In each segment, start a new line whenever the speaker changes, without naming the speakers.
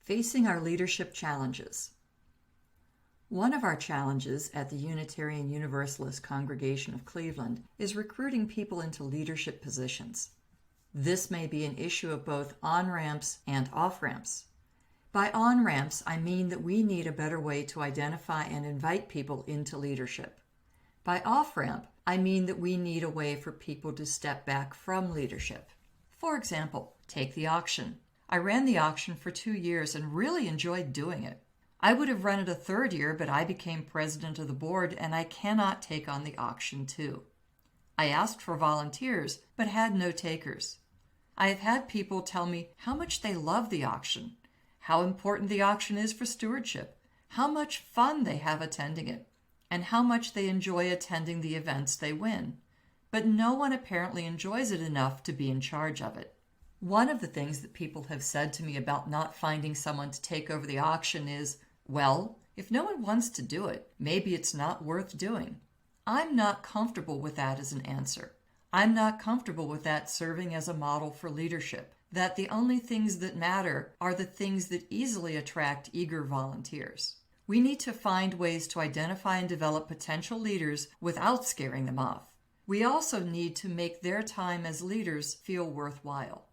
Facing our leadership challenges. One of our challenges at the Unitarian Universalist Congregation of Cleveland is recruiting people into leadership positions. This may be an issue of both on-ramps and off-ramps. By on-ramps, I mean that we need a better way to identify and invite people into leadership. By off-ramp, I mean that we need a way for people to step back from leadership. For example, take the auction. I ran the auction for 2 years and really enjoyed doing it. I would have run it a third year, but I became president of the board and I cannot take on the auction too. I asked for volunteers, but had no takers. I have had people tell me how much they love the auction, how important the auction is for stewardship, how much fun they have attending it, and how much they enjoy attending the events they win. But no one apparently enjoys it enough to be in charge of it. One of the things that people have said to me about not finding someone to take over the auction is, well, if no one wants to do it, maybe it's not worth doing. I'm not comfortable with that as an answer. I'm not comfortable with that serving as a model for leadership, that the only things that matter are the things that easily attract eager volunteers. We need to find ways to identify and develop potential leaders without scaring them off. We also need to make their time as leaders feel worthwhile.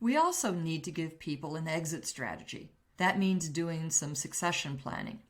We also need to give people an exit strategy. That means doing some succession planning.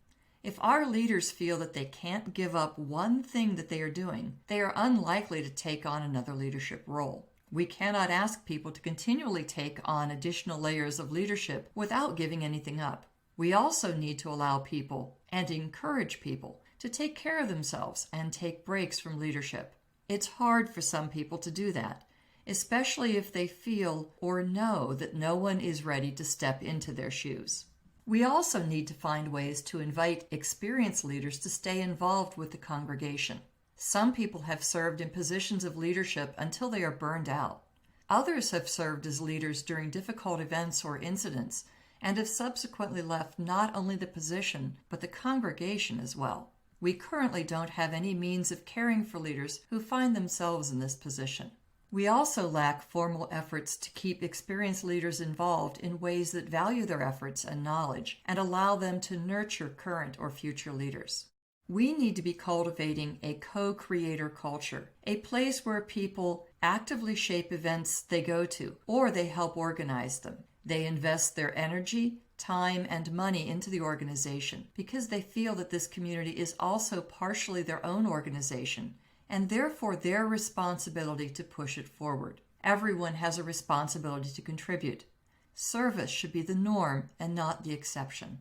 If our leaders feel that they can't give up one thing that they are doing, they are unlikely to take on another leadership role. We cannot ask people to continually take on additional layers of leadership without giving anything up. We also need to allow people and encourage people to take care of themselves and take breaks from leadership. It's hard for some people to do that, especially if they feel or know that no one is ready to step into their shoes. We also need to find ways to invite experienced leaders to stay involved with the congregation. Some people have served in positions of leadership until they are burned out. Others have served as leaders during difficult events or incidents and have subsequently left not only the position but the congregation as well. We currently don't have any means of caring for leaders who find themselves in this position. We also lack formal efforts to keep experienced leaders involved in ways that value their efforts and knowledge and allow them to nurture current or future leaders. We need to be cultivating a co-creator culture, a place where people actively shape events they go to or they help organize them. They invest their energy, time, and money into the organization because they feel that this community is also partially their own organization and therefore their responsibility to push it forward. Everyone has a responsibility to contribute. Service should be the norm and not the exception.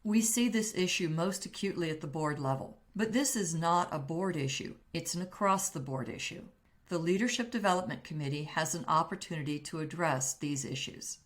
We see this issue most acutely at the board level, but this is not a board issue. It's an across-the-board issue. The Leadership Development Committee has an opportunity to address these issues.